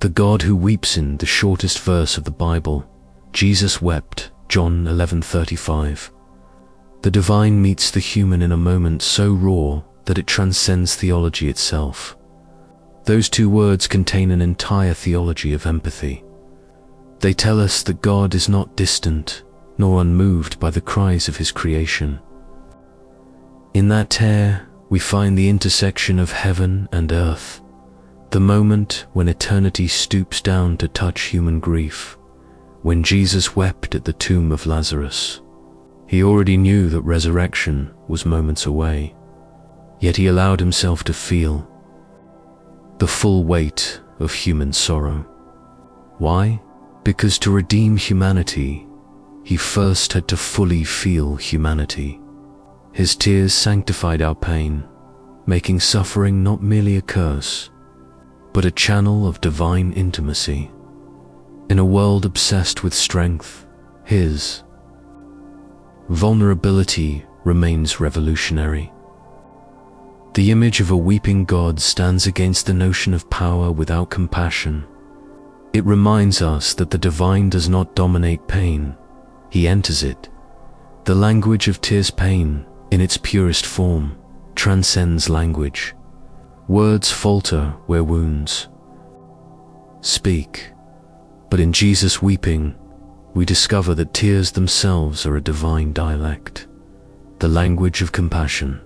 the God who weeps in the shortest verse of the Bible. Jesus wept, John 11:35. The divine meets the human in a moment so raw that it transcends theology itself. Those two words contain an entire theology of empathy. They tell us that God is not distant nor unmoved by the cries of his creation. In that tear, we find the intersection of heaven and earth, the moment when eternity stoops down to touch human grief. When Jesus wept at the tomb of Lazarus, he already knew that resurrection was moments away, yet he allowed himself to feel the full weight of human sorrow. Why? Because to redeem humanity, he first had to fully feel humanity. His tears sanctified our pain, making suffering not merely a curse, but a channel of divine intimacy. In a world obsessed with strength, his vulnerability remains revolutionary. The image of a weeping God stands against the notion of power without compassion. It reminds us that the divine does not dominate pain, he enters it. The language of tears, pain, in its purest form, transcends language. Words falter where wounds speak. But in Jesus weeping, we discover that tears themselves are a divine dialect, the language of compassion.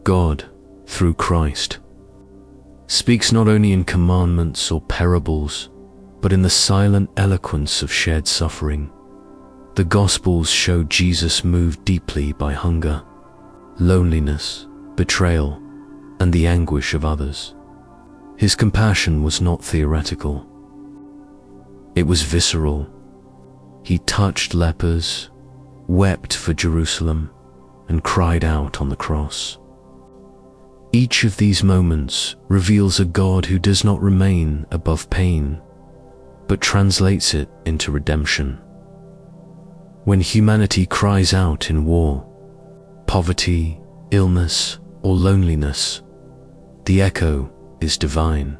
God, through Christ, speaks not only in commandments or parables, but in the silent eloquence of shared suffering. The Gospels show Jesus moved deeply by hunger, loneliness, betrayal, and the anguish of others. His compassion was not theoretical. It was visceral. He touched lepers, wept for Jerusalem, and cried out on the cross. Each of these moments reveals a God who does not remain above pain, but translates it into redemption. When humanity cries out in war, poverty, illness, or loneliness, the echo is divine.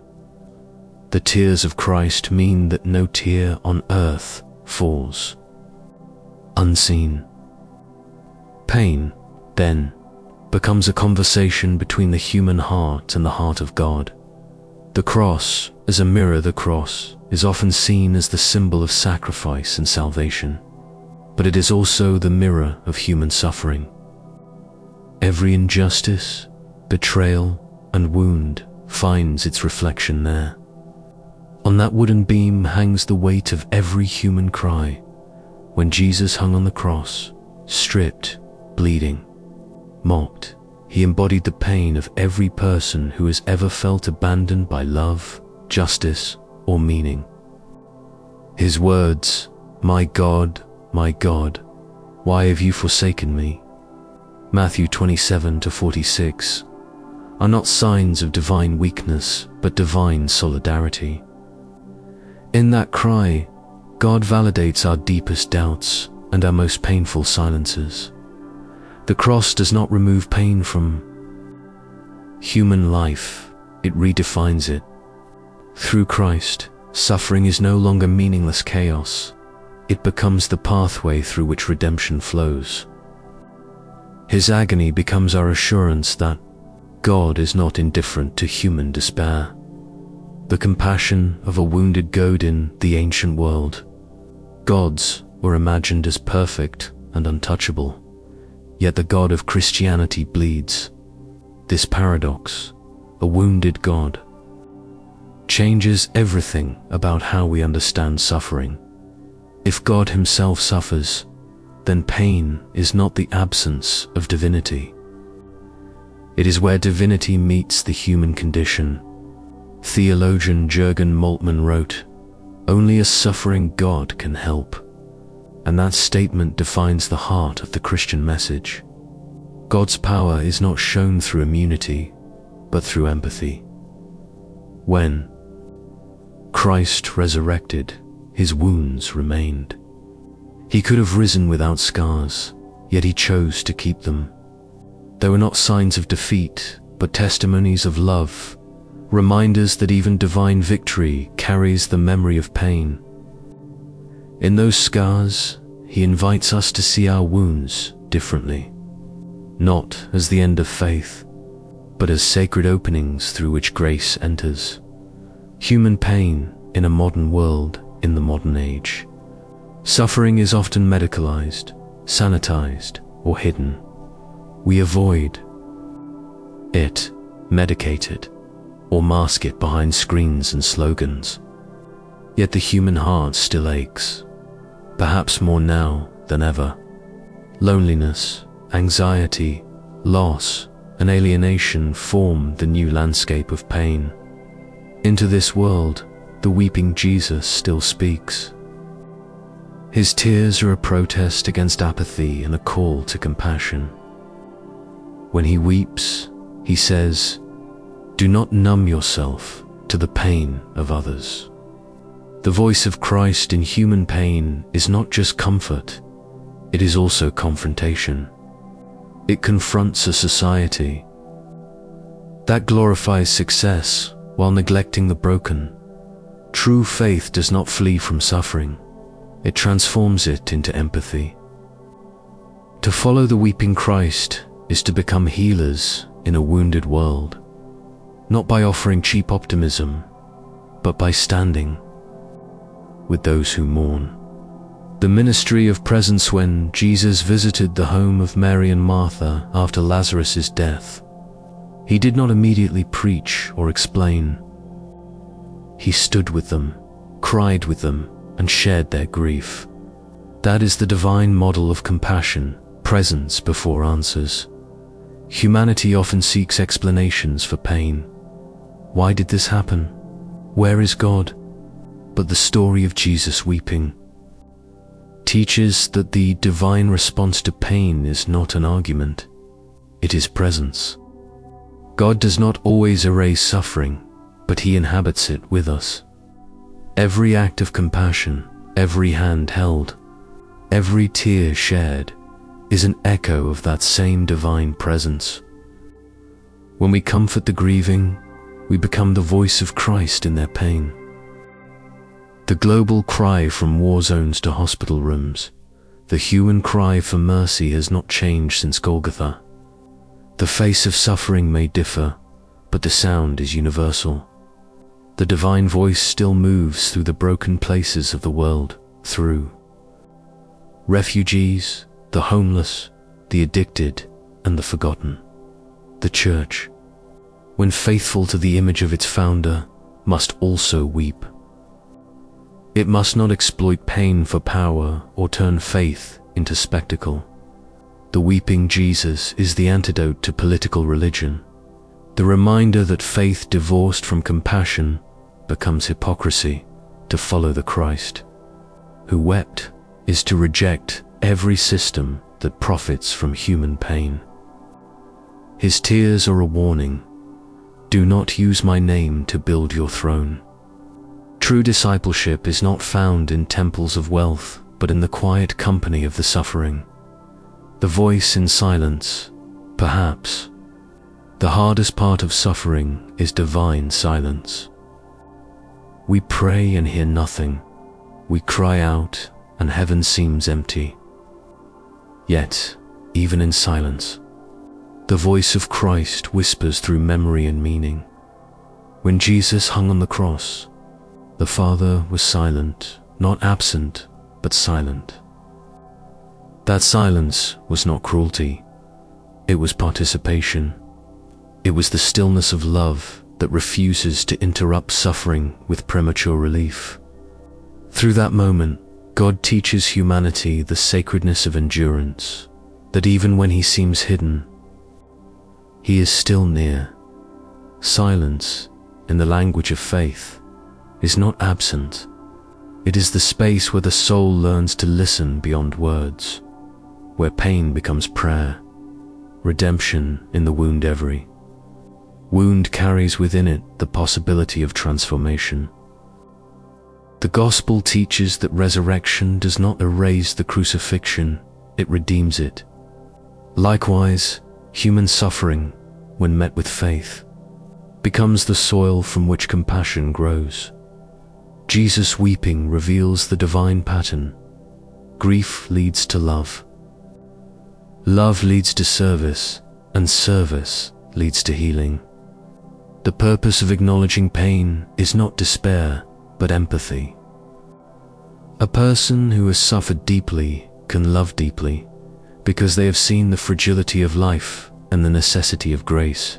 The tears of Christ mean that no tear on earth falls unseen. Pain, then, becomes a conversation between the human heart and the heart of God. The cross, as a mirror, the cross is often seen as the symbol of sacrifice and salvation, but it is also the mirror of human suffering. Every injustice, betrayal, and wound finds its reflection there. On that wooden beam hangs the weight of every human cry. When Jesus hung on the cross, stripped, bleeding, mocked, he embodied the pain of every person who has ever felt abandoned by love, justice, or meaning. His words, my God, why have you forsaken me?" Matthew 27-46, are not signs of divine weakness, but divine solidarity. In that cry, God validates our deepest doubts and our most painful silences. The cross does not remove pain from human life, it redefines it. Through Christ, suffering is no longer meaningless chaos. It becomes the pathway through which redemption flows. His agony becomes our assurance that God is not indifferent to human despair. The compassion of a wounded God in the ancient world. Gods were imagined as perfect and untouchable, yet the God of Christianity bleeds. This paradox, a wounded God, changes everything about how we understand suffering. If God himself suffers, then pain is not the absence of divinity. It is where divinity meets the human condition. Theologian Jürgen Moltmann wrote, "Only a suffering God can help." And that statement defines the heart of the Christian message. God's power is not shown through immunity, but through empathy. When Christ resurrected, his wounds remained. He could have risen without scars, yet he chose to keep them. They were not signs of defeat, but testimonies of love, reminders that even divine victory carries the memory of pain. In those scars, he invites us to see our wounds differently, not as the end of faith, but as sacred openings through which grace enters. Human pain in a modern world, in the modern age. Suffering is often medicalized, sanitized, or hidden. We avoid it, medicate it, or mask it behind screens and slogans. Yet the human heart still aches, perhaps more now than ever. Loneliness, anxiety, loss, and alienation form the new landscape of pain. Into this world, the weeping Jesus still speaks. His tears are a protest against apathy and a call to compassion. When he weeps, he says, "Do not numb yourself to the pain of others." The voice of Christ in human pain is not just comfort, it is also confrontation. It confronts a society that glorifies success while neglecting the broken. True faith does not flee from suffering, it transforms it into empathy. To follow the weeping Christ is to become healers in a wounded world, not by offering cheap optimism, but by standing with those who mourn. The ministry of presence. When Jesus visited the home of Mary and Martha after Lazarus' death, he did not immediately preach or explain. He stood with them, cried with them, and shared their grief. That is the divine model of compassion, presence before answers. Humanity often seeks explanations for pain. Why did this happen? Where is God? But the story of Jesus weeping teaches that the divine response to pain is not an argument, it is presence. God does not always erase suffering, but he inhabits it with us. Every act of compassion, every hand held, every tear shared, is an echo of that same divine presence. When we comfort the grieving, we become the voice of Christ in their pain. The global cry from war zones to hospital rooms, the human cry for mercy has not changed since Golgotha. The face of suffering may differ, but the sound is universal. The divine voice still moves through the broken places of the world, through refugees, the homeless, the addicted, and the forgotten. The Church, when faithful to the image of its founder, must also weep. It must not exploit pain for power or turn faith into spectacle. The weeping Jesus is the antidote to political religion, the reminder that faith divorced from compassion becomes hypocrisy. To follow the Christ who wept is to reject every system that profits from human pain. His tears are a warning. Do not use my name to build your throne. True discipleship is not found in temples of wealth, but in the quiet company of the suffering. The voice in silence, perhaps. The hardest part of suffering is divine silence. We pray and hear nothing. We cry out and heaven seems empty. Yet, even in silence, the voice of Christ whispers through memory and meaning. When Jesus hung on the cross, the Father was silent, not absent, but silent. That silence was not cruelty, it was participation. It was the stillness of love that refuses to interrupt suffering with premature relief. Through that moment, God teaches humanity the sacredness of endurance, that even when he seems hidden, he is still near. Silence, in the language of faith, is not absent. It is the space where the soul learns to listen beyond words, where pain becomes prayer, redemption in the wound. Every wound carries within it the possibility of transformation. The gospel teaches that resurrection does not erase the crucifixion, it redeems it. Likewise, human suffering, when met with faith, becomes the soil from which compassion grows. Jesus weeping reveals the divine pattern. Grief leads to love. Love leads to service, and service leads to healing. The purpose of acknowledging pain is not despair, but empathy. A person who has suffered deeply can love deeply, because they have seen the fragility of life and the necessity of grace.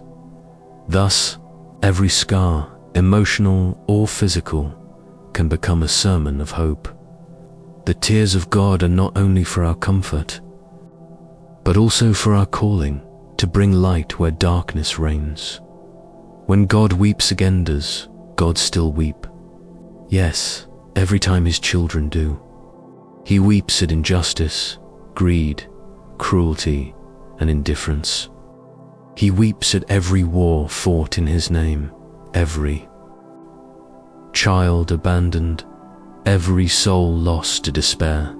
Thus, every scar, emotional or physical, can become a sermon of hope. The tears of God are not only for our comfort, but also for our calling to bring light where darkness reigns. When God weeps again, does God still weep? Yes, every time his children do. He weeps at injustice, greed, cruelty, and indifference. He weeps at every war fought in his name, every child abandoned, every soul lost to despair.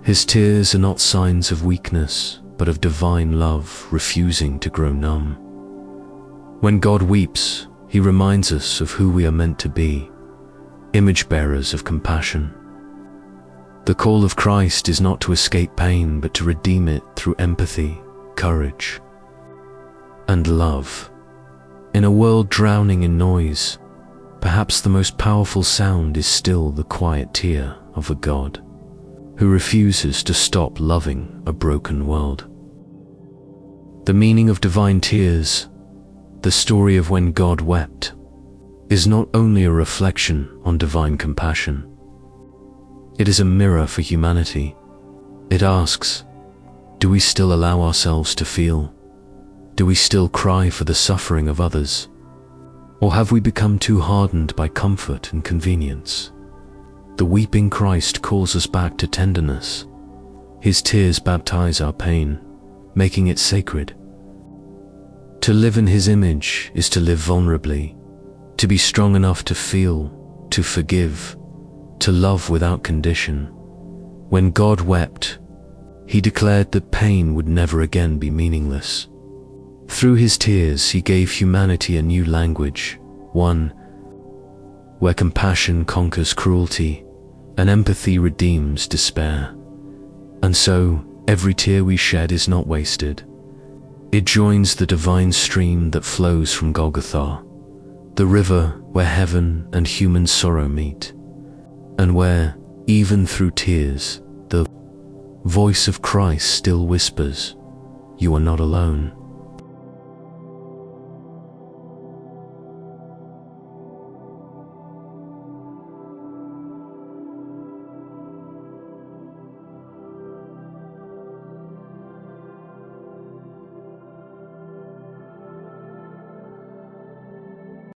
His tears are not signs of weakness, but of divine love refusing to grow numb. When God weeps, he reminds us of who we are meant to be, image bearers of compassion. The call of Christ is not to escape pain, but to redeem it through empathy, courage, and love. In a world drowning in noise, perhaps the most powerful sound is still the quiet tear of a God who refuses to stop loving a broken world. The meaning of divine tears, the story of when God wept, is not only a reflection on divine compassion. It is a mirror for humanity. It asks, do we still allow ourselves to feel? Do we still cry for the suffering of others? Or have we become too hardened by comfort and convenience? The weeping Christ calls us back to tenderness. His tears baptize our pain, making it sacred. To live in his image is to live vulnerably, to be strong enough to feel, to forgive, to love without condition. When God wept, he declared that pain would never again be meaningless. Through his tears, he gave humanity a new language, one where compassion conquers cruelty and empathy redeems despair. And so, every tear we shed is not wasted. It joins the divine stream that flows from Golgotha, the river where heaven and human sorrow meet, and where, even through tears, the voice of Christ still whispers, "You are not alone."